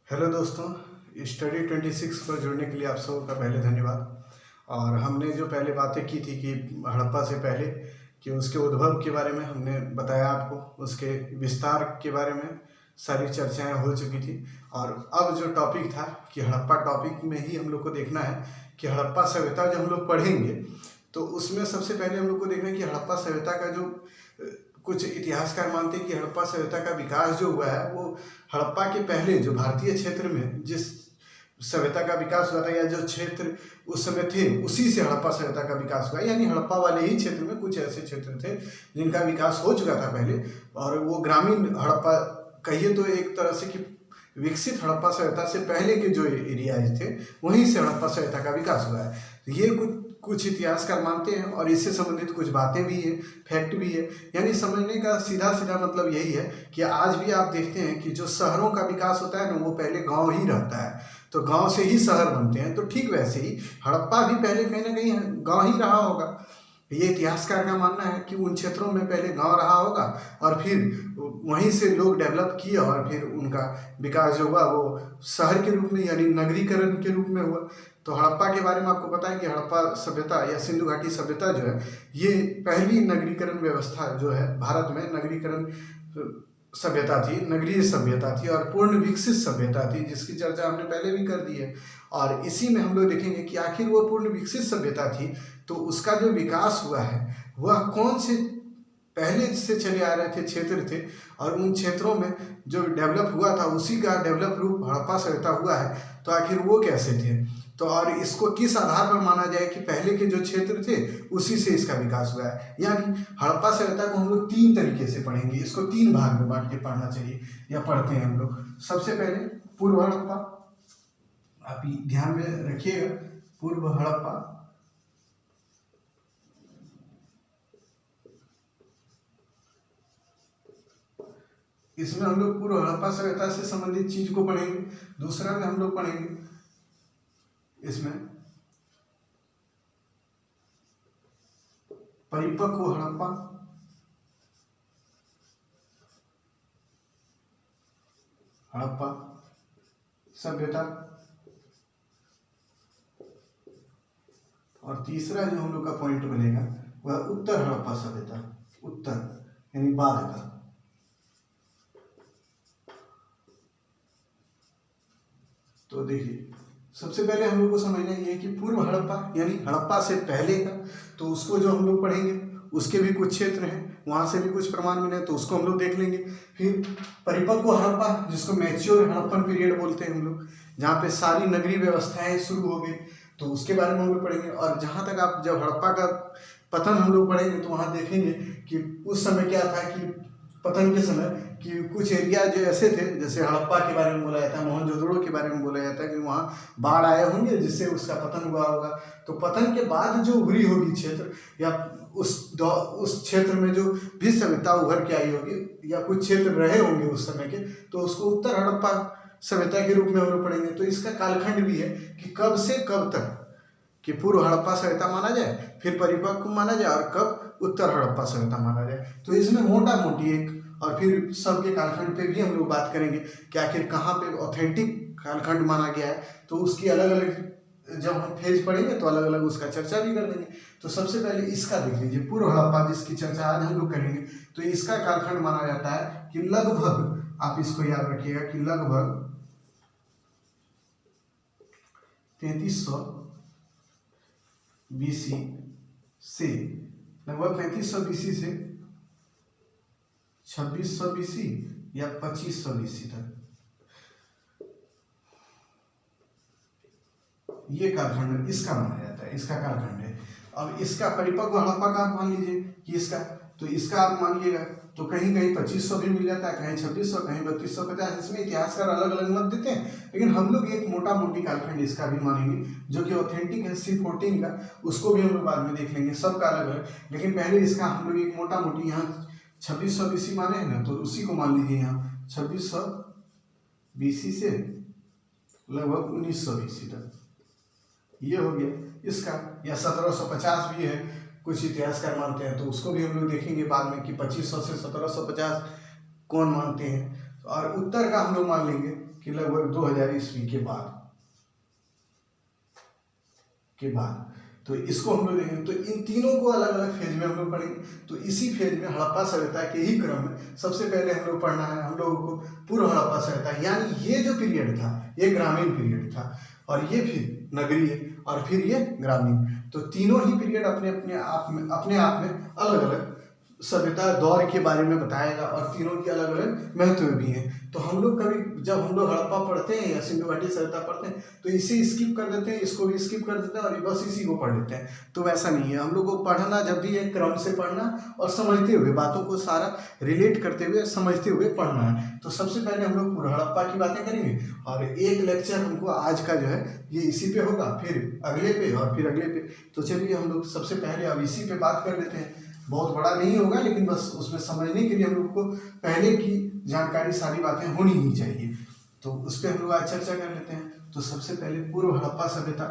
Hello दोस्तों, study 26 पर जुड़ने के लिए आप सबों का पहले धन्यवाद। और हमने जो पहले बातें की थी कि हड़प्पा से पहले कि उसके उद्भव के बारे में हमने बताया आपको, उसके विस्तार के बारे में सारी चर्चाएं हो चुकी थी। और अब जो टॉपिक था कि हड़प्पा टॉपिक में ही हम लोग को देखना है कि हड़प्पा सभ्यता जो हम लोग पढ़ेंगे तो उसमें सबसे पहले हम लोग को देखना है कि हड़प्पा सभ्यता का जो कुछ इतिहासकार मानते हैं कि हड़प्पा सभ्यता का विकास जो हुआ है वो हड़प्पा के पहले जो भारतीय क्षेत्र में जिस सभ्यता का विकास हुआ था या जो क्षेत्र उस समय थे उसी से हड़प्पा सभ्यता का विकास हुआ। यानी हड़प्पा वाले ही क्षेत्र में कुछ ऐसे क्षेत्र थे जिनका विकास हो चुका था पहले, और वो ग्रामीण हड़प्पा कहिए तो एक तरह से कि विकसित हड़प्पा सभ्यता से पहले के जो एरियाज थे वहीं से हड़प्पा सभ्यता का विकास हुआ है। ये कुछ इतिहासकार मानते हैं और इससे संबंधित कुछ बातें भी है, फैक्ट भी है। यानी समझने का सीधा सीधा मतलब यही है कि आज भी आप देखते हैं कि जो शहरों का विकास होता है ना वो पहले गांव ही रहता है, तो गांव से ही शहर बनते हैं। तो ठीक वैसे ही हड़प्पा भी पहले कहीं ना कहीं गांव ही रहा होगा। ये इतिहासकार का मानना है कि उन क्षेत्रों में पहले गांव रहा होगा और फिर वहीं से लोग डेवलप किए और फिर उनका विकास जो हुआ वो शहर के रूप में यानी नगरीकरण के रूप में हुआ। तो हड़प्पा के बारे में आपको पता है कि हड़प्पा सभ्यता या सिंधु घाटी सभ्यता जो है ये पहली नगरीकरण व्यवस्था जो है भारत में नगरीकरण सभ्यता थी, नगरीय सभ्यता थी और पूर्ण विकसित सभ्यता थी, जिसकी चर्चा हमने पहले भी कर दी है। और इसी में हम लोग देखेंगे कि आखिर वो पूर्ण विकसित सभ्यता थी तो उसका जो विकास हुआ है वह कौन से पहले से चले आ रहे थे क्षेत्र थे और उन क्षेत्रों में जो डेवलप हुआ था उसी का डेवलप रूप हड़प्पा सभ्यता हुआ है। तो आखिर वो कैसे थे, तो और इसको किस आधार पर माना जाए कि पहले के जो क्षेत्र थे उसी से इसका विकास हुआ है। यानी हड़प्पा सभ्यता को हम लोग तीन तरीके से पढ़ेंगे, इसको तीन भाग में बांट के पढ़ना चाहिए या पढ़ते हैं हम लोग। सबसे पहले पूर्व हड़प्पा, आप ध्यान में रखिएगा, पूर्व हड़प्पा। इसमें हम लोग पूर्व हड़प्पा सभ्यता से संबंधित चीज को पढ़ेंगे। दूसरा में हम लोग पढ़ेंगे इसमें परिपक्व हड़प्पा, हड़प्पा सभ्यता, और तीसरा जो हम लोग का पॉइंट बनेगा वह उत्तर हड़प्पा सभ्यता, उत्तर यानी बाद का। तो देखिए सबसे पहले हम लोग को समझना ये है कि पूर्व हड़प्पा यानी हड़प्पा से पहले का, तो उसको जो हम लोग पढ़ेंगे उसके भी कुछ क्षेत्र हैं, वहाँ से भी कुछ प्रमाण मिले तो उसको हम लोग देख लेंगे। फिर परिपक्व हड़प्पा जिसको मैच्योर हड़प्पन पीरियड बोलते हैं हम लोग, जहाँ पे सारी नगरीय व्यवस्थाएं शुरू हो गई, तो उसके बारे में हम लोग पढ़ेंगे। और जहाँ तक आप जब हड़प्पा का पतन हम लोग पढ़ेंगे तो वहाँ देखेंगे कि उस समय क्या था कि पतन के समय कि कुछ एरिया जो ऐसे थे, जैसे हड़प्पा के बारे में बोला जाता है, मोहनजोदड़ो के बारे में बोला जाता है कि वहाँ बाढ़ आए होंगे जिससे उसका पतन हुआ होगा। तो पतन के बाद जो उभरी होगी क्षेत्र या उस क्षेत्र में जो भी सभ्यता उभर के आई होगी या कुछ क्षेत्र रहे होंगे उस समय के, तो उसको उत्तर हड़प्पा सभ्यता के रूप में हम लोग पढ़ेंगे। तो इसका कालखंड भी है कि कब से कब तक कि पूर्व हड़प्पा सभ्यता माना जाए, फिर परिपक्व माना जाए और कब उत्तर हड़प्पा सभ्यता माना जाए। तो इसमें मोटा मोटी एक, और फिर सबके कालखंड पे भी हम लोग बात करेंगे कि आखिर कहाँ पे ऑथेंटिक कालखंड माना गया है, तो उसकी अलग अलग जब हम फेज पढ़ेंगे तो अलग अलग उसका चर्चा भी कर देंगे। तो सबसे पहले इसका देख लीजिए, पूर्व हड़प्पा जिसकी चर्चा आज हम लोग करेंगे, तो इसका कालखंड माना जाता है कि लगभग, आप इसको याद रखिएगा कि लगभग 3300 BC से, लगभग 3500 BC से 2600 BC या 2500 BC तक ये कालखंड इसका माना जाता है, इसका कालखंड है। अब इसका परिपक्व हड़प्पा का आप मान लीजिए कि इसका, तो इसका आप मानिएगा तो कहीं कहीं 2500 भी मिल जाता है, कहीं 2600, कहीं 3250। इसमें इतिहासकार अलग अलग मत देते हैं, लेकिन हम लोग एक मोटा मोटी कालखंड इसका भी मानेंगे जो कि ऑथेंटिक है C14 का, उसको भी हम लोग बाद में देख लेंगे, सबका अलग अलग। लेकिन पहले इसका हम लोग एक मोटा मोटी यहाँ 2600 BC माने हैं ना, तो उसी को मान लीजिए यहाँ 2600 BC से लगभग 1900 BC तक ये हो गया इसका, या 1750 भी है कुछ इतिहासकार मानते हैं, तो उसको भी हम लोग देखेंगे बाद में कि 2500 से 1750 कौन मानते हैं। और उत्तर का हम लोग मान लेंगे कि लगभग 2000 ईस्वी के बाद तो इसको हम लोग देखेंगे। तो इन तीनों को अलग अलग फेज में हम लोग पढ़ेंगे। तो इसी फेज में हड़प्पा सभ्यता के ही क्रम में सबसे पहले हम लोग पढ़ना है हम लोगों को पूर्व हड़प्पा सभ्यता, यानी ये जो पीरियड था ये ग्रामीण पीरियड था, और ये फिर नगरीय, और फिर ये ग्रामीण। तो तीनों ही पीरियड अपने आप में अलग अलग सभ्यता दौर के बारे में बताएगा, और तीनों की अलग अलग महत्व भी हैं। तो हम लोग कभी जब हम लोग हड़प्पा पढ़ते हैं या सिंधु घाटी सभ्यता पढ़ते हैं तो इसे स्किप कर देते हैं, इसको भी स्किप कर देते हैं, और बस इसी को पढ़ लेते हैं। तो वैसा नहीं है, हम लोग को पढ़ना जब भी है क्रम से पढ़ना और समझते हुए, बातों को सारा रिलेट करते हुए समझते हुए पढ़ना है। तो सबसे पहले हम लोग पूर्व हड़प्पा की बातें करेंगे, और एक लेक्चर हमको आज का जो है ये इसी पे होगा, फिर अगले पे और फिर अगले पे। तो चलिए हम लोग सबसे पहले अब इसी पे बात कर लेते हैं। बहुत बड़ा नहीं होगा, लेकिन बस उसमें समझने के लिए हम लोग को पहले की जानकारी सारी बातें होनी ही चाहिए। तो उस पर हम लोग आज चर्चा कर लेते हैं। तो सबसे पहले पूर्व हड़प्पा सभ्यता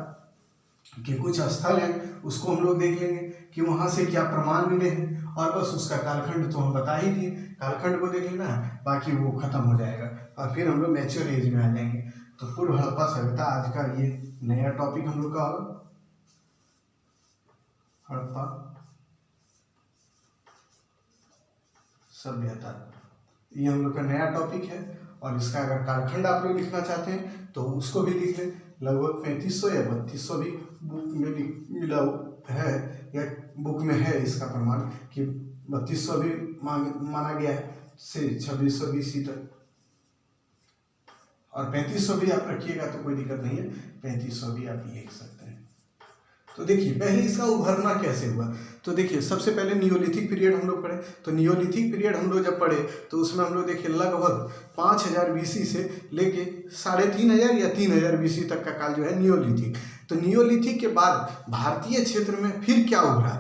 के कुछ स्थल हैं, उसको हम लोग देख लेंगे कि वहाँ से क्या प्रमाण मिले हैं, और बस उसका कालखंड तो हम बता ही दिए, कालखंड को देख लेना है, बाकी वो खत्म हो जाएगा, और फिर हम लोग मैच्योर एज में आ जाएंगे। तो पूर्व हड़प्पा सभ्यता आज का ये नया टॉपिक हम लोग का होगा, हड़प्पा सभ्यता। ये हम लोग का नया टॉपिक है, और इसका अगर कालखंड आप लोग लिखना चाहते हैं तो उसको भी लिख लें। लगभग 3500 या 3200 भी बुक में मिला है, या बुक में है इसका प्रमाण कि 3200 भी माना गया है से 2600 BC तक, और 3500 भी आप रखिएगा तो कोई दिक्कत नहीं है, 3500 भी आप लिख सकते हैं। तो देखिए पहले इसका उभरना कैसे हुआ। तो देखिए सबसे पहले नियोलिथिक पीरियड हम लोग पढ़े। तो नियोलिथिक पीरियड हम लोग जब पढ़े तो उसमें हम लोग देखिए लगभग 5000 BC से लेके 3500 या 3000 BC तक का काल जो है नियोलिथिक। तो नियोलिथिक के बाद भारतीय क्षेत्र में फिर क्या उभरा,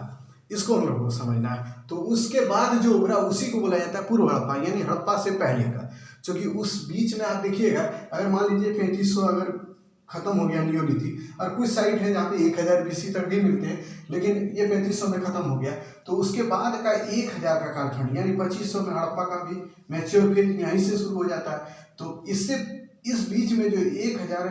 इसको हम लोग को समझना है। तो उसके बाद जो उभरा उसी को बोला जाता है पूर्व हड़प्पा, यानी हड़प्पा से पहले का। क्योंकि उस बीच में आप देखिएगा, अगर मान लीजिए 3500 अगर खत्म हो गया नियोलिथिक, और कुछ साइट है जहाँ पे 1000 BC तक भी मिलते हैं, लेकिन ये 3500 में खत्म हो गया, तो उसके बाद का 1000 का कालखंड यानी 2500 में हड़प्पा का भी मैच्योर फेज यहीं से शुरू हो जाता है। तो इससे इस बीच में जो 1000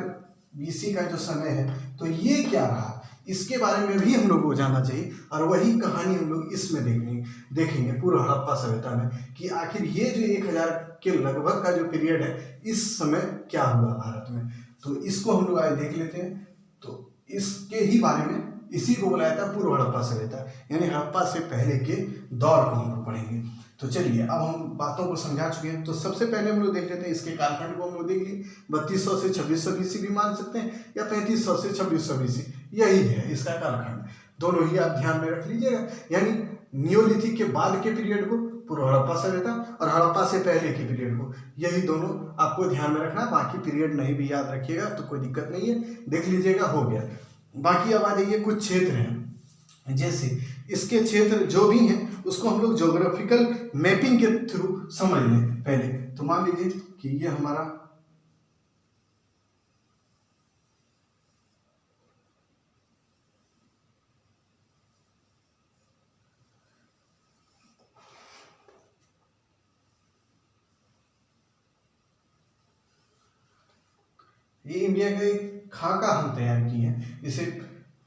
BC का जो समय है, तो ये क्या रहा, इसके बारे में भी हम लोग को जानना चाहिए, और वही कहानी हम लोग इसमें देखेंगे पूर्व हड़प्पा सभ्यता में, कि आखिर ये जो 1000 के लगभग का जो पीरियड है इस समय क्या हुआ भारत में। तो इसको हम लोग आज देख लेते हैं। तो इसके ही बारे में, इसी को बोला जाता है पूर्व हड़प्पा सभ्यता, यानी हड़प्पा से पहले के दौर को हम लोग पढ़ेंगे। तो चलिए अब हम बातों को समझा चुके हैं, तो सबसे पहले हम लोग देख लेते हैं इसके कालखंड को। हम लोग देख लिए 3200 से 2600 BC भी मान सकते हैं, या 3500 से 2600 BC, यही है इसका कालखंड। दोनों ही आप ध्यान में रख लीजिएगा, यानी नियोलिथिक के बाद के पीरियड को पूर्व हड़प्पा सभ्यता, और हड़प्पा से पहले के पीरियड को, यही दोनों आपको ध्यान में रखना। बाकी पीरियड नहीं भी याद रखिएगा तो कोई दिक्कत नहीं है, देख लीजिएगा, हो गया। बाकी अब आ जाइए कुछ क्षेत्र हैं, जैसे इसके क्षेत्र जो भी हैं उसको हम लोग ज्योग्राफिकल मैपिंग के थ्रू समझ लें पहले। तो मान लीजिए कि ये हमारा ये इंडिया के खाका हम तैयार किए हैं। इसे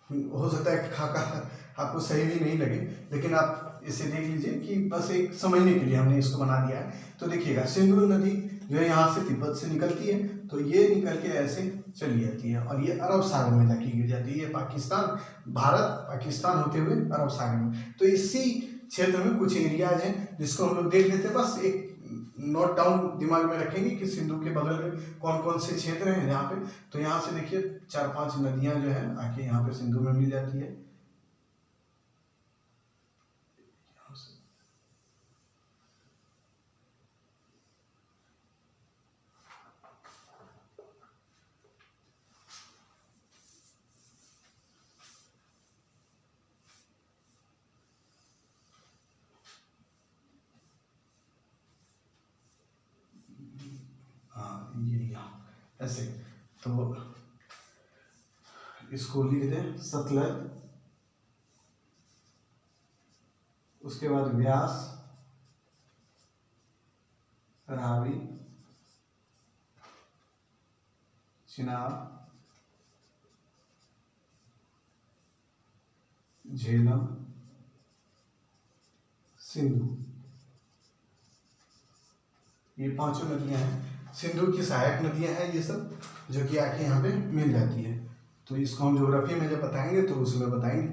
हो सकता है कि खाका आपको सही भी नहीं लगे, लेकिन आप इसे देख लीजिए कि बस एक समझने के लिए हमने इसको बना दिया है। तो देखिएगा सिंधु नदी जो है यहाँ से तिब्बत से निकलती है, तो ये निकल के ऐसे चली जाती है, और ये अरब सागर में जाके गिर जाती है। ये पाकिस्तान, भारत पाकिस्तान होते हुए अरब सागर में। तो इसी क्षेत्र में कुछ एरियाज हैं जिसको हम लोग देख लेते हैं। बस एक नोट डाउन दिमाग में रखेंगे कि सिंधु के बगल में कौन कौन से क्षेत्र हैं यहाँ पे। तो यहाँ से देखिए 4-5 नदियाँ जो है आके यहाँ पे सिंधु में मिल जाती है। ये यहाँ ऐसे, तो इसको लिख दें सतलज, उसके बाद व्यास, रावी, चिनाब, झेलम, सिंधु, ये पांचों नदियां हैं। सिंधु की सहायक नदियां हैं ये सब, जो कि आके यहाँ पे मिल जाती है। तो इसको हम ज्योग्राफी में जब बताएंगे तो उसमें बताएंगे।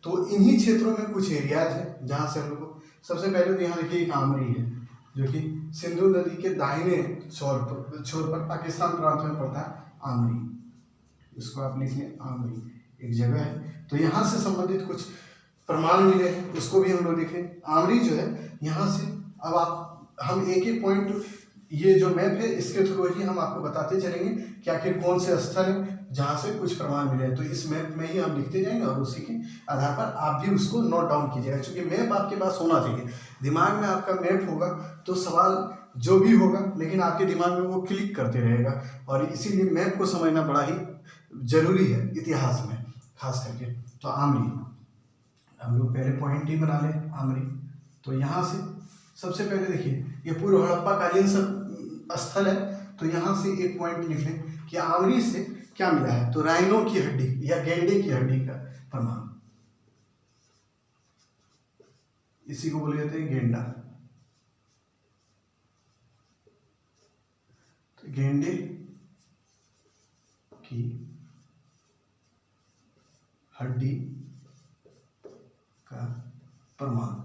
तो इन्हीं क्षेत्रों में कुछ एरियाज है जहाँ से हम लोग को, सबसे पहले तो यहाँ देखिए एक आमरी है, जो कि सिंधु नदी के दाहिने छोर पर पाकिस्तान प्रांत में पड़ता है आमरी। इसको आप लिख लें, आमरी एक जगह है। तो यहाँ से संबंधित कुछ प्रमाण मिले हैं, उसको भी हम लोग देखें। आमरी जो है यहाँ से, अब आप हम एक एक पॉइंट, ये जो मैप है इसके थ्रू ही हम आपको बताते चलेंगे कि आखिर कौन से स्थल है जहाँ से कुछ प्रमाण मिले हैं। तो इस मैप में ही हम लिखते जाएंगे और उसी के आधार पर आप भी उसको नोट डाउन कीजिएगा, क्योंकि मैप आपके पास होना चाहिए। दिमाग में आपका मैप होगा तो सवाल जो भी होगा, लेकिन आपके दिमाग में वो क्लिक करते रहेगा। और इसीलिए मैप को समझना बड़ा ही जरूरी है इतिहास में खास करके। तो आमरी हम लोग पहले पॉइंट ही बना लें, आमरी। तो यहाँ से सबसे पहले देखिए, ये पूर्व हड़प्पा कालीन स्थल है। तो यहाँ से एक पॉइंट लिख लें कि आमरी से क्या मिला है, तो राइनो की हड्डी या गेंडे की हड्डी का प्रमाण, इसी को बोले जाते हैं गेंडा। तो गेंडे की हड्डी का प्रमाण,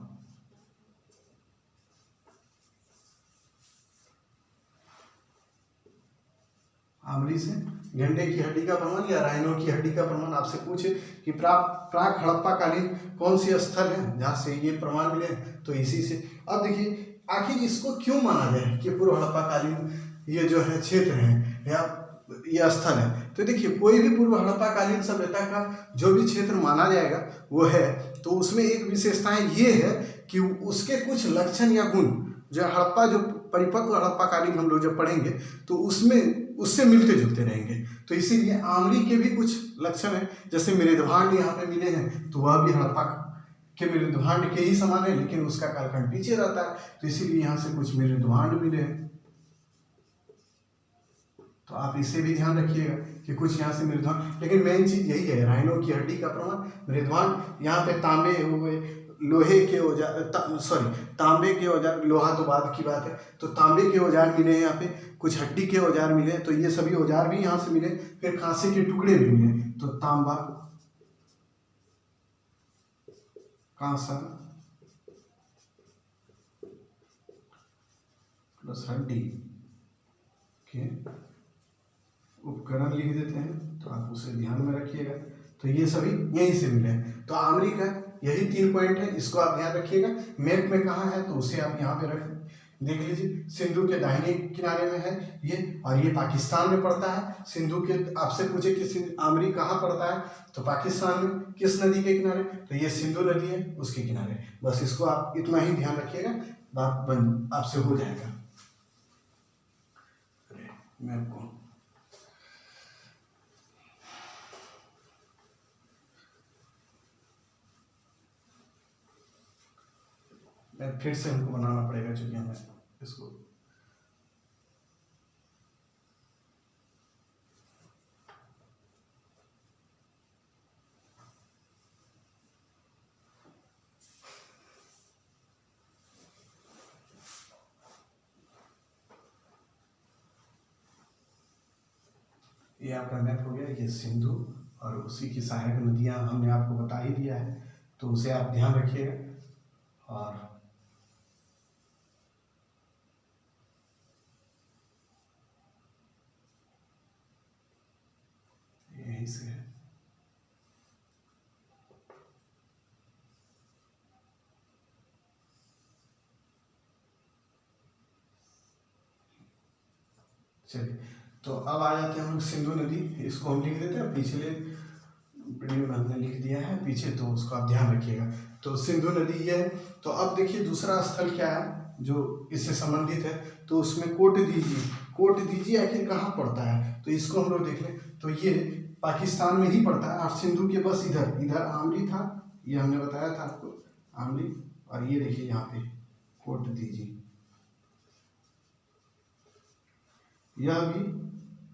आमरी से गेंडे की हड्डी का प्रमाण या राइनो की हड्डी का प्रमाण। आपसे पूछे कि प्राक हड़प्पा कालीन कौन सी स्थल है जहाँ से ये प्रमाण मिले, तो इसी से। अब देखिए आखिर इसको क्यों माना जाए कि पूर्व हड़प्पा कालीन ये जो है क्षेत्र है या ये स्थल है। तो देखिए कोई भी पूर्व हड़प्पा कालीन सभ्यता का जो भी क्षेत्र माना जाएगा वो है, तो उसमें एक विशेषताएं ये है कि उसके कुछ लक्षण या गुण जो हड़प्पा, जो परिपक्व हड़प्पा कालीन हम लोग जब पढ़ेंगे तो उसमें उससे मिलते जुलते रहेंगे। तो इसीलिए आमरी के भी कुछ लक्षण हैं, जैसे मृदभांड यहाँ पे मिले हैं, तो वह भी हड़प्पा के मृदभांड के ही समान है, लेकिन उसका कालखंड पीछे रहता है। तो इसीलिए यहाँ से कुछ मृदभांड मिले हैं। तो आप इसे भी ध्यान रखिएगा कि कुछ यहाँ से मृदभांड, लेकिन मेन चीज यही है, राइनो की हड्डी का प्रमाण, मृदभांड। यहाँ पे तांबे हुए, लोहे के औजार, तांबे के औजार, लोहा तो बाद की बात है। तो तांबे के औजार मिले हैं यहाँ पे, कुछ हड्डी के औजार मिले, तो ये सभी औजार भी यहाँ से मिले। फिर कांसे के टुकड़े भी मिले, तो तांबा, कांसा प्लस हड्डी के उपकरण लिख देते हैं, तो आप उसे ध्यान में रखिएगा। तो ये सभी यहीं से मिले हैं। तो आमरी का यही 3 पॉइंट है, इसको आप ध्यान रखिएगा। मैप में कहाँ है तो उसे आप यहाँ पे रख देख लीजिए। सिंधु के दाहिने किनारे में है ये, और ये पाकिस्तान में पड़ता है। सिंधु के, आपसे पूछे कि आमरी कहाँ पड़ता है, तो पाकिस्तान में। किस नदी के किनारे, तो ये सिंधु नदी है उसके किनारे। बस इसको आप इतना ही ध्यान रखिएगा, बात बन आपसे हो जाएगा। मैप को फिर से हमको बनाना पड़ेगा, क्योंकि हमें इसको ये आपका मैप हो गया। ये सिंधु और उसी की सहायक नदियां हमने आपको बता ही दिया है, तो उसे आप ध्यान रखिएगा। और यहीं से है, चलिए। तो अब आ जाते हैं हम सिंधु नदी, इसको हम लिख देते हैं। पिछले वीडियो में हमने लिख दिया है पीछे, तो उसको आप ध्यान रखिएगा। तो सिंधु नदी ये है। तो अब देखिए दूसरा स्थल क्या है जो इससे संबंधित है, तो उसमें कोट दीजिए आखिर कहाँ पड़ता है, तो इसको हम लोग देख लें। तो ये पाकिस्तान में ही पड़ता है, और सिंधु के बस इधर आमरी था, ये हमने बताया था आपको, आमरी। और ये देखिए यहाँ पे कोट दीजिए, यह भी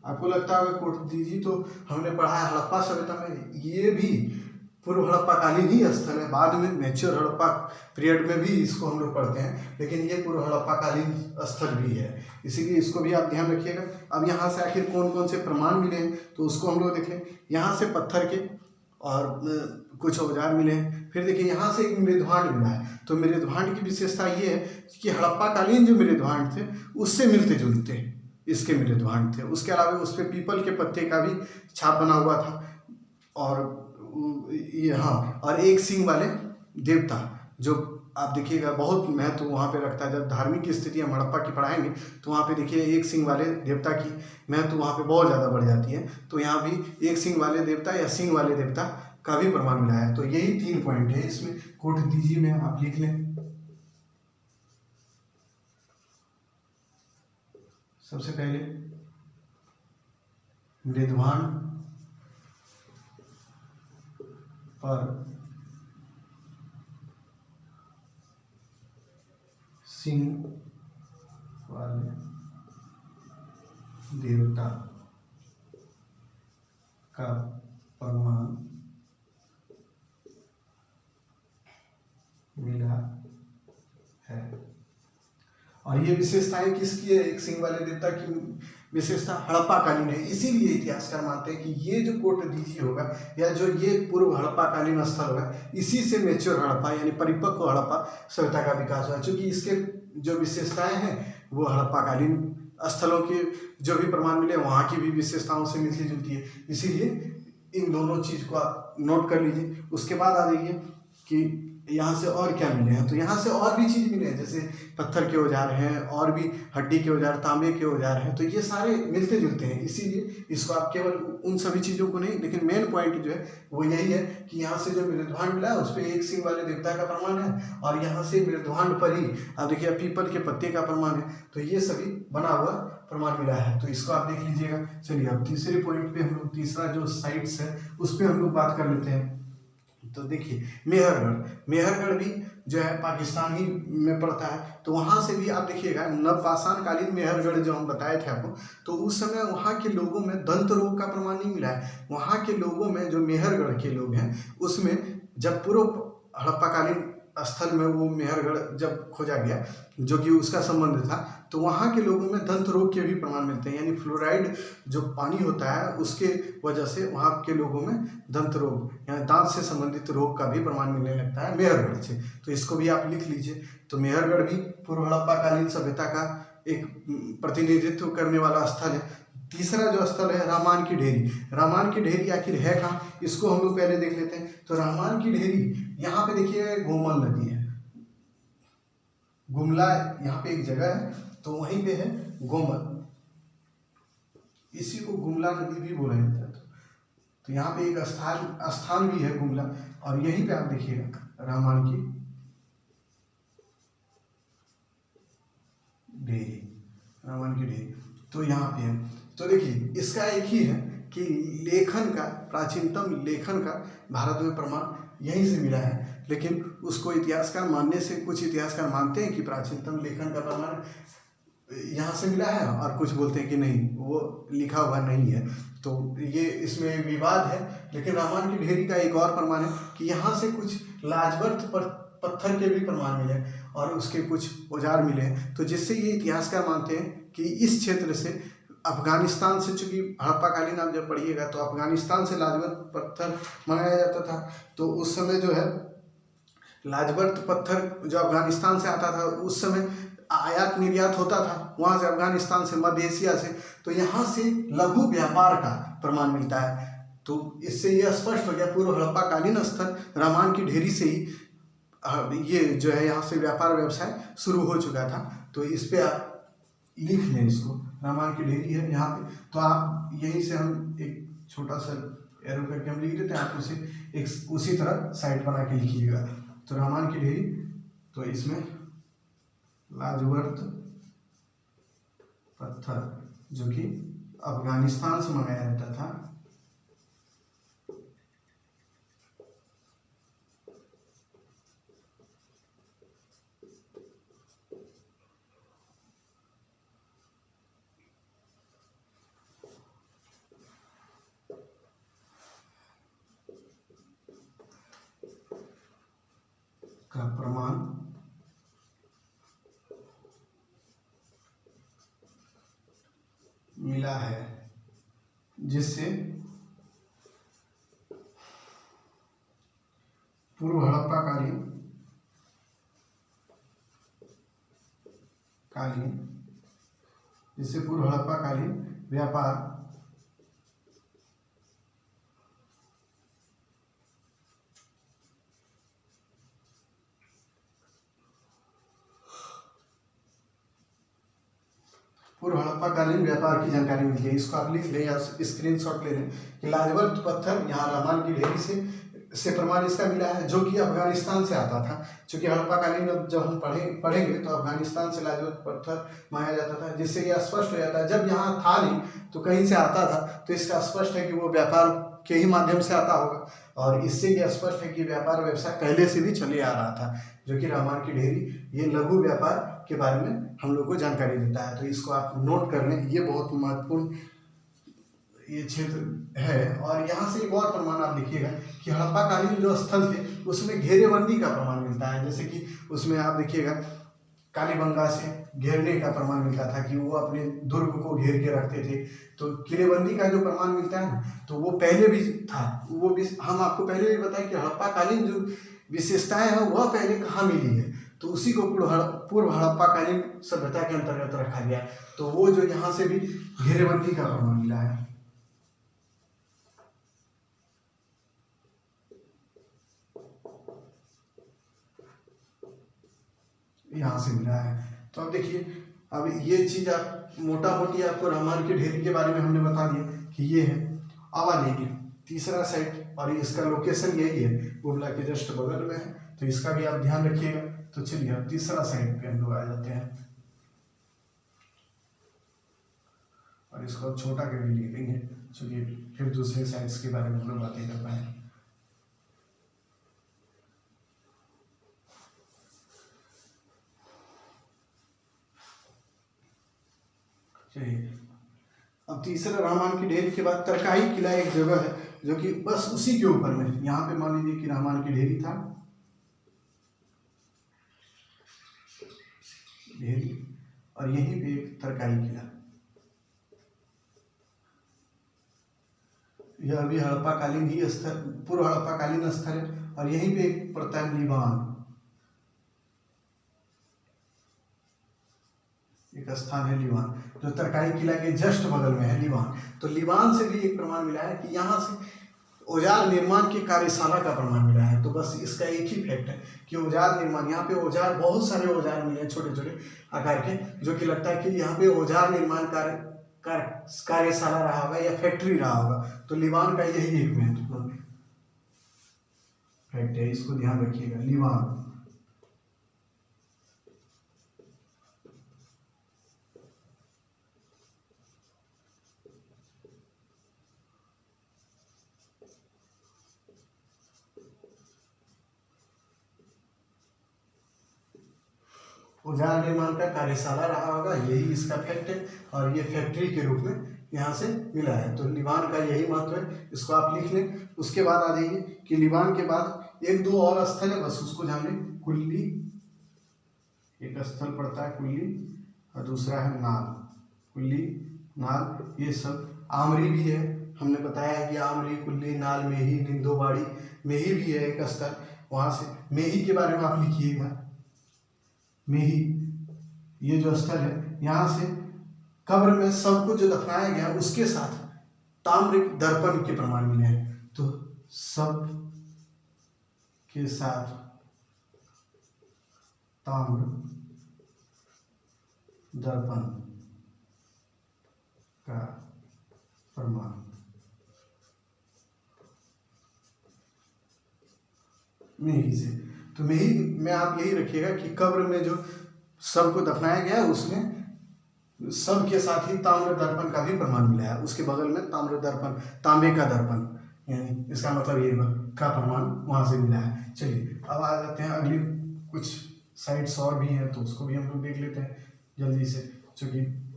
आपको लगता होगा कोट दीजी तो हमने पढ़ा है हड़प्पा सभ्यता में, ये भी पूर्व हड़प्पा कालीन ही स्थल है। बाद में मैच्योर हड़प्पा पीरियड में भी इसको हम लोग पढ़ते हैं, लेकिन ये पूर्व हड़प्पा कालीन स्थल भी है, इसीलिए इसको भी आप ध्यान रखिएगा। अब यहाँ से आखिर कौन कौन से प्रमाण मिले हैं तो उसको हम लोग देखें। यहाँ से पत्थर के और कुछ औजार मिले हैं। फिर देखिए यहाँ से एक मृदभांड मिला है, तो मृदभांड की विशेषता ये है कि हड़प्पा कालीन जो मृदभांड थे उससे मिलते जुलते इसके मृदभांड थे। उसके अलावा उस पर पीपल के पत्ते का भी छाप बना हुआ था। और ये हाँ, और एक सींग वाले देवता जो आप देखिएगा बहुत महत्व वहाँ पे रखता है। जब धार्मिक स्थिति हम हड़प्पा की पढ़ाएंगे तो वहाँ पे देखिए एक सींग वाले देवता की महत्व वहाँ पे बहुत ज़्यादा बढ़ जाती है। तो यहाँ भी एक सींग वाले देवता या सींग वाले देवता का भी प्रमाण मिला है। तो यही 3 पॉइंट है इसमें, कोट दीजिए में आप लिख लें। सबसे पहले मृदभांड पर सिंह वाले देवता का प्रमाण मिला है। और ये विशेषताएं किसकी है? एक सिंह वाले देवता की विशेषता हड़प्पा कालीन है। इसीलिए इतिहासकार मानते हैं कि ये जो कोट दीजी होगा या जो ये पूर्व हड़प्पा कालीन स्थल होगा, इसी से मैच्योर हड़प्पा यानी परिपक्व हड़प्पा सभ्यता का विकास हुआ। चूंकि इसके जो विशेषताएं हैं वो हड़प्पा कालीन स्थलों के जो भी प्रमाण मिले वहाँ की भी विशेषताओं से मिलती जुलती है। इसीलिए इन दोनों चीज़ को आप नोट कर लीजिए। उसके बाद आ जाइए कि यहाँ से और क्या मिले हैं। तो यहाँ से और भी चीज़ मिले हैं, जैसे पत्थर के औजार हैं, और भी हड्डी के औजार, तांबे के औजार हैं। तो ये सारे मिलते जुलते हैं, इसीलिए इसको आप केवल उन सभी चीज़ों को नहीं, लेकिन मेन पॉइंट जो है वो यही है कि यहाँ से जो मृदभांड मिला है उस पर एक सिंह वाले देवता का प्रमाण है, और यहाँ से मृदभांड पर ही आप देखिए पीपल के पत्ते का प्रमाण है। तो ये सभी बना हुआ प्रमाण मिला है, तो इसको आप देख लीजिएगा। चलिए अब तीसरे पॉइंट पे हम लोग, तीसरा जो साइट्स है उस पर हम लोग बात कर लेते हैं। तो देखिए मेहरगढ़ भी जो है पाकिस्तान ही में पड़ता है। तो वहाँ से भी आप देखिएगा नवपाषाण कालीन मेहरगढ़ जो हम बताए थे आपको, तो उस समय वहाँ के लोगों में दंत रोग का प्रमाण नहीं मिला है। वहाँ के लोगों में जो मेहरगढ़ के लोग हैं उसमें जब पूर्व हड़प्पा कालीन स्थल में वो मेहरगढ़ जब खोजा गया जो कि उसका संबंध था, तो वहाँ के लोगों में दंत रोग के भी प्रमाण मिलते हैं। यानी फ्लोराइड जो पानी होता है उसके वजह से वहाँ के लोगों में दंत रोग यानी दांत से संबंधित रोग का भी प्रमाण मिलने लगता है मेहरगढ़ से। तो इसको भी आप लिख लीजिए। तो मेहरगढ़ भी पूर्व हड़प्पा कालीन सभ्यता का एक प्रतिनिधित्व करने वाला स्थल है। तीसरा जो स्थल है रामान की ढेरी। रामान की ढेरी आखिर है कहाँ, इसको हम लोग पहले देख लेते हैं। तो रामान की ढेरी यहाँ पे देखिए गोमल नदी है, गुमला यहाँ पे एक जगह है, तो वहीं पे है गोमल, इसी को गुमला नदी भी बोला जाता है। तो यहाँ पे एक स्थान भी है गुमला, और यहीं पे आप देखिएगा रामान की ढेरी, रामान की ढेरी तो यहाँ पे है। तो देखिए इसका एक ही है कि लेखन का, प्राचीनतम लेखन का भारत में प्रमाण यहीं से मिला है। लेकिन उसको इतिहासकार मानने से, कुछ इतिहासकार मानते हैं कि प्राचीनतम लेखन का प्रमाण यहाँ से मिला है, और कुछ बोलते हैं कि नहीं, वो लिखा हुआ नहीं है। तो ये इसमें विवाद है। लेकिन रामान की ढेरी का एक और प्रमाण है कि यहाँ से कुछ लाजवर्थ पत्थर के भी प्रमाण मिले और उसके कुछ औजार मिले, तो जिससे ये इतिहासकार मानते हैं कि इस क्षेत्र से, अफगानिस्तान से, चूँकि हड़प्पा कालीन आप जब पढ़िएगा तो अफगानिस्तान से लाजवर्थ पत्थर मंगाया जाता था। तो उस समय जो है लाजवर्थ पत्थर जो अफगानिस्तान से आता था, उस समय आयात निर्यात होता था वहाँ से, अफगानिस्तान से, मध्य एशिया से। तो यहाँ से लघु व्यापार का प्रमाण मिलता है। तो इससे यह स्पष्ट हो गया पूर्व हड़प्पा कालीन स्थल रामान की ढेरी से ही ये जो है यहाँ से व्यापार व्यवसाय शुरू हो चुका था। तो इस पे आप लिख लें इसको, रामान की ढेरी है यहाँ पे। तो आप यहीं से हम एक छोटा सा एरो करके हम लिख देते हैं, आप उसे एक उसी तरह साइड बना के लिखिएगा। तो रामान की ढेरी, तो इसमें लाजवर्थ पत्थर जो कि अफगानिस्तान से मंगाया जाता था, का प्रमाण मिला है, जिससे पूर्व हड़प्पा कालीन व्यापार की जानकारी मिलती है। इसको आप लिख लें या स्क्रीनशॉट ले लें कि लाजवर्त पत्थर यहाँ रहमान की ढेरी से प्रमाण इसका मिला है, जो कि अफगानिस्तान से आता था। चूंकि हड़प्पा कालीन जब हम पढ़ेंगे तो अफगानिस्तान से लाजवर्त पत्थर मांगा जाता था, जिससे यह स्पष्ट हो जाता है जब यहाँ था नहीं तो कहीं से आता था, तो इसका स्पष्ट है कि वो व्यापार के ही माध्यम से आता होगा। और इससे यह स्पष्ट है कि व्यापार व्यवसाय पहले से भी चले आ रहा था, जो कि रहमान की ढेरी ये लघु व्यापार के बारे में हम लोग को जानकारी देता है। तो इसको आप नोट कर लें, ये बहुत महत्वपूर्ण ये क्षेत्र है। और यहाँ से एक और प्रमाण आप लिखिएगा कि हड़प्पा कालीन जो स्थल थे उसमें घेरेबंदी का प्रमाण मिलता है। जैसे कि उसमें आप देखिएगा कालीबंगा से घेरने का प्रमाण मिलता था कि वो अपने दुर्ग को घेर के रखते थे। तो किलेबंदी का जो प्रमाण मिलता है ना, तो वो पहले भी था। वो भी हम आपको पहले भी बताया कि हड़प्पा कालीन जो विशेषताएं हैं वह पहले कहाँ मिली है, तो उसी को पूर्व हड़प्पा कालीन सभ्यता के अंतर्गत रखा गया। तो वो जो यहाँ से भी घेरेबंदी का प्रमाण मिला है, यहाँ से मिला है। तो अब देखिए, अब ये चीज आप मोटा मोटी आपको रहमान की ढेरी के बारे में हमने बता दिया कि ये है। अब आ जाएगी तीसरा साइट, और इसका लोकेशन यही है, बुबला के जस्ट बगल में है, तो इसका भी आप ध्यान रखिएगा। तो चलिए अब तीसरा साइट पे हम लोग आ जाते हैं, और इसको अब छोटा कर भी लिख देंगे, चलिए फिर दूसरे साइट्स के बारे में हम लोग बातें कर पाए। चलिए, अब तीसरा रहमान की ढेरी के बाद तरकाई किला एक जगह है, जो कि बस उसी के ऊपर में, यहाँ पे मान लीजिए कि रहमान की ढेरी था, ढेरी, और यहीं पे एक तरकाई किला। यह अभी हड़प्पा कालीन ही स्थल, पूर्व हड़प्पा कालीन स्थल है। और यहीं पे एक पड़ता है लीवान, एक स्थान है लीवान, जो तरकाई किला के जस्ट बगल में है लीवान। तो लीवान से भी एक प्रमाण मिला है कि यहाँ से औजार निर्माण की कार्यशाला का प्रमाण मिला है। तो बस इसका एक ही फैक्ट है कि औजार निर्माण, यहाँ पे औजार, बहुत सारे औजार मिले हैं छोटे छोटे आकार के, जो कि लगता है कि यहाँ पे औजार निर्माण कार्यशाला रहा होगा या फैक्ट्री रहा होगा। तो लीवान का यही एक महत्वपूर्ण फैक्ट है, इसको ध्यान रखिएगा। लीवान, औजार निर्माण का कार्यशाला रहा होगा, यही इसका फैक्ट है। और ये फैक्ट्री के रूप में यहाँ से मिला है। तो लीवान का यही महत्व है, इसको आप लिख लें। उसके बाद आ जाइए कि लीवान के बाद एक दो और स्थल है, बस उसको जान लें। कुल्ली, एक स्थल पड़ता है कुल्ली, और दूसरा है नाल। कुल्ली, नाल, ये सब। आमरी भी है, हमने बताया है कि आमरी, कुल्ली, नाल, मेही, निंदोबाड़ी, मेही भी है एक स्थल, वहाँ से। मेही के बारे में आप लिखिएगा, मेही, ये जो स्थल है, यहाँ से कब्र में सबको जो दफनाया गया उसके साथ ताम्र दर्पण के प्रमाण मिले हैं। तो सब के साथ ताम्र दर्पण का प्रमाण, मेही से। तो मेही में आप यही रखिएगा कि कब्र में जो सबको दफनाया गया है उसमें सब के साथ ही ताम्र दर्पण का भी प्रमाण मिला है। उसके बगल में ताम्र दर्पण, तांबे का दर्पन, यानी इसका मतलब ये का प्रमाण वहां से मिला है। चलिए अब आ जाते हैं अगली कुछ साइट्स और भी हैं, तो उसको भी हम लोग देख लेते हैं जल्दी से, क्योंकि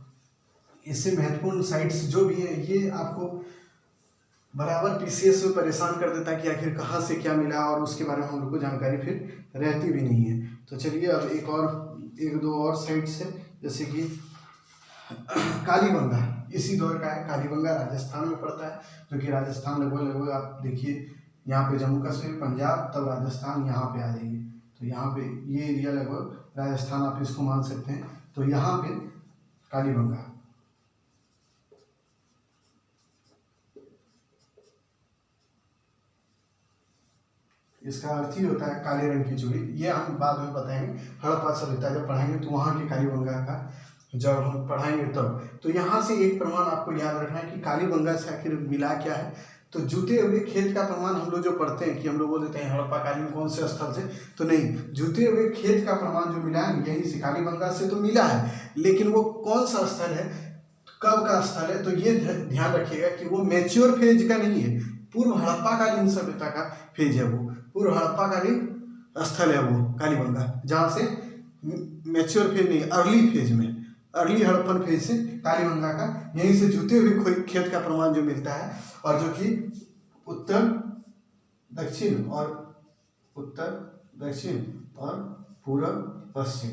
इससे महत्वपूर्ण साइट्स जो भी है ये आपको बराबर पीसीएस में परेशान कर देता है कि आखिर कहाँ से क्या मिला, और उसके बारे में हम लोग को जानकारी फिर रहती भी नहीं है। तो चलिए अब एक दो और साइट से, जैसे कि कालीबंगा इसी दौर का है। कालीबंगा राजस्थान में पड़ता है, जो कि राजस्थान लगभग आप देखिए यहाँ पे जम्मू कश्मीर, पंजाब, तब राजस्थान यहाँ पे आ जाइए। तो यहाँ पे ये एरिया लगभग राजस्थान आप इसको मान सकते हैं। तो यहाँ पे कालीबंगा, इसका अर्थ ही होता है काले रंग की चूड़ी। ये हम बाद में बताएंगे, हड़प्पा सभ्यता जब पढ़ाएंगे तो वहाँ की कालीबंगा का जब हम पढ़ाएंगे तब। तो यहाँ से एक प्रमाण आपको याद रखना है कि कालीबंगा से आखिर मिला क्या है। तो जूते हुए खेत का प्रमाण हम लोग जो पढ़ते हैं कि हम लोग बोल देते हैं हड़प्पा कालीन कौन से स्थल से, तो नहीं, जूते हुए खेत का प्रमाण जो मिला है यहीं से कालीबंगा से तो मिला है, लेकिन वो कौन सा स्थल है, कब का स्थल है, तो ये ध्यान रखिएगा कि वो मैच्योर फेज का नहीं है, पूर्व हड़प्पा कालीन सभ्यता का फेज है वो, पूर्व हड़प्पा कालीन स्थल है वो कालीबंगा, जहाँ से मैच्योर फेज नहीं, अर्ली फेज में, अर्ली हड़प्पन फेज से कालीबंगा का, यहीं से जूते हुए खेत का प्रमाण जो मिलता है, और जो कि उत्तर दक्षिण और पूर्व पश्चिम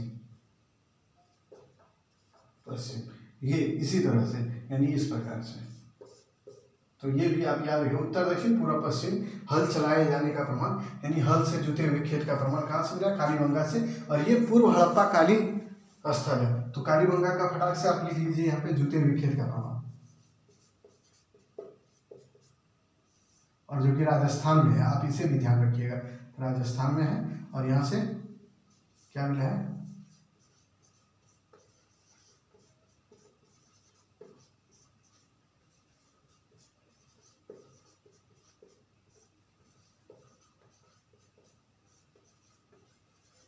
ये इसी तरह से, यानी इस प्रकार से। तो ये भी आप याद रखिए, उत्तर दक्षिण पूर्व पश्चिम हल चलाए जाने का प्रमाण, यानी हल से जुते हुए खेत का प्रमाण कहाँ से मिला, कालीबंगा से, और ये पूर्व हड़प्पा कालीन स्थल है। तो कालीबंगा का फटाक से आप लिख लीजिए यहाँ पे जुते हुए खेत का प्रमाण, और जो कि राजस्थान में है, आप इसे भी ध्यान रखिएगा, राजस्थान में है। और यहाँ से क्या मिला है,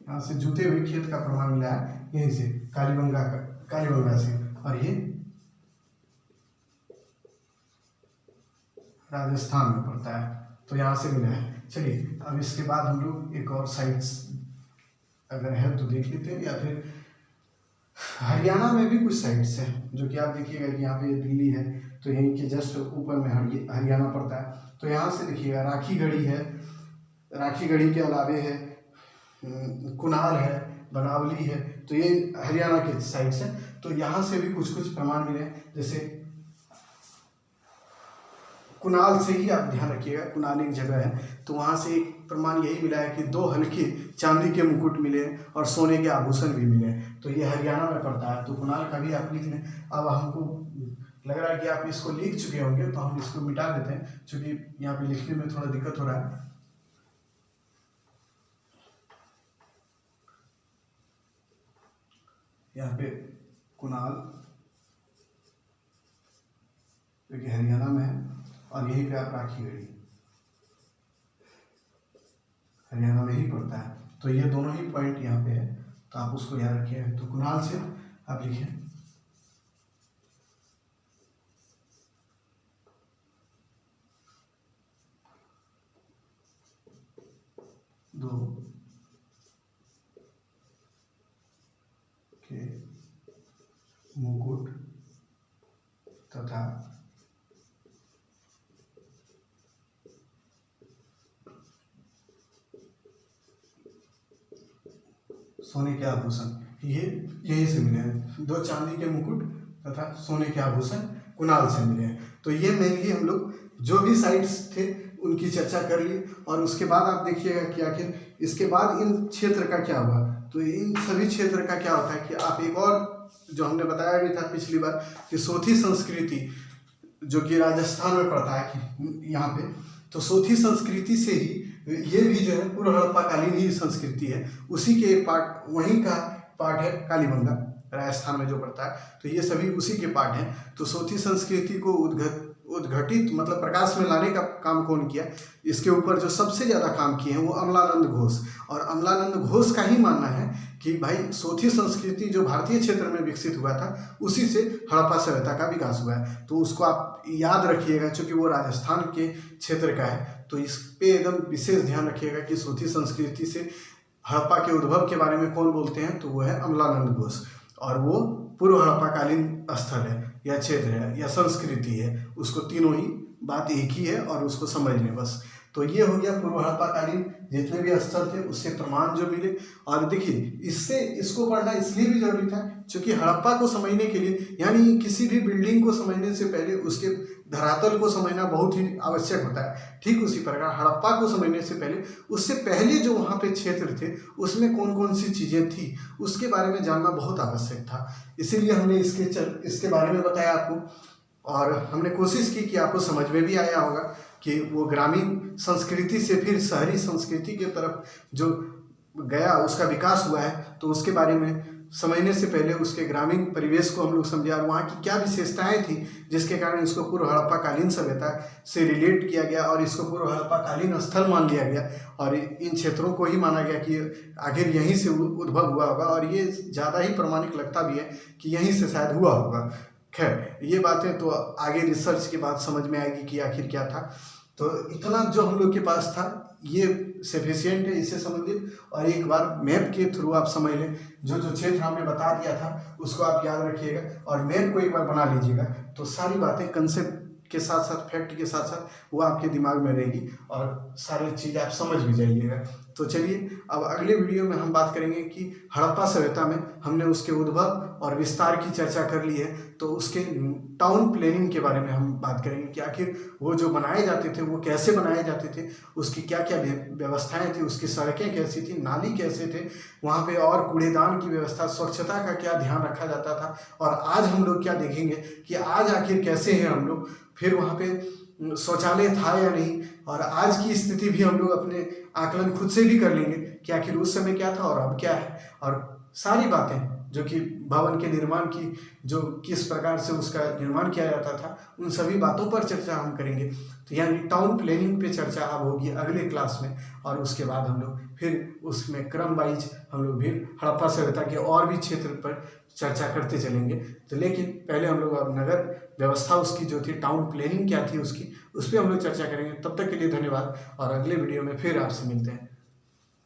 यहाँ से जूते हुए खेत का प्रमाण मिला है, यहीं से कालीबंगा से, और ये राजस्थान में पड़ता है, तो यहाँ से मिला है। चलिए अब इसके बाद हम लोग एक और साइट्स अगर है तो देख लेते हैं, या फिर हरियाणा में भी कुछ साइट्स हैं, जो कि आप देखिएगा कि यहाँ पे दिल्ली है, तो यहीं के जस्ट ऊपर में हरियाणा पड़ता है। तो यहाँ से देखिएगा राखीगढ़ी है, राखीगढ़ी के अलावे है कुनाल है, बनावली है, तो ये हरियाणा के साइड्स हैं। तो यहाँ से भी कुछ कुछ प्रमाण मिले, जैसे कुनाल से ही आप ध्यान रखिएगा, कुनाल एक जगह है, तो वहाँ से एक प्रमाण यही मिला है कि 2 हल्के चांदी के मुकुट मिले और सोने के आभूषण भी मिले, तो ये हरियाणा में पड़ता है। तो कुनाल का भी आप लिख लें। अब हमको लग रहा है कि आप इसको लिख चुके होंगे, तो हम इसको मिटा देते हैं, क्योंकि यहाँ पे लिखने में थोड़ा दिक्कत हो रहा है। यहाँ पे कुनाल जो कि हरियाणा में है, और यहीं पे आप राखीगढ़ी हरियाणा में ही पड़ता है। तो ये दोनों ही पॉइंट यहाँ पे है, तो आप उसको याद रखिए। तो कुनाल से आप लिखिए 2 के मुकुट तथा सोने के आभूषण, ये यहीं से मिले हैं। 2 चांदी के मुकुट तथा सोने के आभूषण कुनाल से मिले हैं। तो ये मेनली हम लोग जो भी साइट्स थे उनकी चर्चा कर ली, और उसके बाद आप देखिएगा कि आखिर इसके बाद इन क्षेत्र का क्या हुआ। तो इन सभी क्षेत्र का क्या होता है कि आप एक और जो हमने बताया भी था पिछली बार कि सोथी संस्कृति जो कि राजस्थान में पड़ता है कि यहाँ पे, तो सोथी संस्कृति से ही ये भी जो है पूर्व हड़प्पा कालीन ही संस्कृति है, उसी के एक पार्ट, वहीं का पार्ट है कालीबंगा राजस्थान में जो पड़ता है। तो ये सभी उसी के पार्ट हैं। तो सोथी संस्कृति को उद्घटित मतलब प्रकाश में लाने का काम कौन किया, इसके ऊपर जो सबसे ज़्यादा काम किए हैं वो अमलानंद घोष। और अमलानंद घोष का ही मानना है कि भाई सोथी संस्कृति जो भारतीय क्षेत्र में विकसित हुआ था उसी से हड़प्पा सभ्यता का विकास हुआ है। तो उसको आप याद रखिएगा, क्योंकि वो राजस्थान के क्षेत्र का है, तो इस पे एकदम विशेष ध्यान रखिएगा कि सोथी संस्कृति से हड़प्पा के उद्भव के बारे में कौन बोलते हैं, तो वो है अमलानंद घोष। और वो पूर्व हड़प्पा कालीन स्थल है या क्षेत्र है या संस्कृति है, उसको तीनों ही बात एक ही है और उसको समझ लें बस। तो ये हो गया पूर्व हड़प्पाकालीन जितने भी स्थल थे उससे प्रमाण जो मिले। और देखिए इससे इसको पढ़ना इसलिए भी जरूरी था क्योंकि हड़प्पा को समझने के लिए, यानी किसी भी बिल्डिंग को समझने से पहले उसके धरातल को समझना बहुत ही आवश्यक होता है। ठीक उसी प्रकार हड़प्पा को समझने से पहले, उससे पहले जो वहाँ पे क्षेत्र थे उसमें कौन कौन सी चीज़ें थी उसके बारे में जानना बहुत आवश्यक था। इसीलिए हमने इसके बारे में बताया आपको, और हमने कोशिश की कि आपको समझ में भी आया होगा कि वो ग्रामीण संस्कृति से फिर शहरी संस्कृति की तरफ जो गया, उसका विकास हुआ है, तो उसके बारे में समझने से पहले उसके ग्रामीण परिवेश को हम लोग समझे और वहाँ की क्या विशेषताएं थी जिसके कारण इसको पूर्व हड़प्पाकालीन सभ्यता से रिलेट किया गया और इसको पूर्व हड़प्पाकालीन स्थल मान लिया गया और इन क्षेत्रों को ही माना गया कि आखिर यहीं से उद्भव हुआ होगा। और ये ज़्यादा ही प्रमाणिक लगता भी है कि यहीं से शायद हुआ होगा। खैर ये बातें तो आगे रिसर्च के बाद समझ में आएगी कि आखिर क्या था। तो इतना जो हम लोग के पास था ये सफिशिएंट है इससे संबंधित। और एक बार मैप के थ्रू आप समझ लें, जो जो क्षेत्र हमने बता दिया था उसको आप याद रखिएगा और मैप को एक बार बना लीजिएगा, तो सारी बातें कंसेप्ट के साथ साथ फैक्ट के साथ साथ वो आपके दिमाग में रहेगी और सारी चीज़ आप समझ भी जाइएगा। तो चलिए अब अगले वीडियो में हम बात करेंगे कि हड़प्पा सभ्यता में हमने उसके उद्भव और विस्तार की चर्चा कर ली है, तो उसके टाउन प्लानिंग के बारे में हम बात करेंगे कि आखिर वो जो बनाए जाते थे वो कैसे बनाए जाते थे, उसकी क्या क्या व्यवस्थाएं थी, उसकी सड़कें कैसी थी, नाली कैसे थे वहाँ पे, और कूड़ेदान की व्यवस्था, स्वच्छता का क्या ध्यान रखा जाता था, और आज हम लोग क्या देखेंगे कि आज आखिर कैसे हैं हम लोग, फिर वहाँ पे शौचालय था या नहीं, और आज की स्थिति भी हम लोग अपने आकलन खुद से भी कर लेंगे कि आखिर उस समय क्या था और अब क्या है, और सारी बातें जो कि भवन के निर्माण की जो किस प्रकार से उसका निर्माण किया जाता था उन सभी बातों पर चर्चा हम करेंगे। तो यानी टाउन प्लानिंग पे चर्चा अब होगी अगले क्लास में, और उसके बाद हम लोग फिर उसमें क्रम वाइज हम लोग फिर हड़प्पा सभ्यता के और भी क्षेत्र पर चर्चा करते चलेंगे। तो लेकिन पहले हम लोग अब नगर व्यवस्था उसकी जो थी, टाउन प्लानिंग क्या थी उसकी, उस पर हम लोग चर्चा करेंगे। तब तक के लिए धन्यवाद और अगले वीडियो में फिर आपसे मिलते हैं।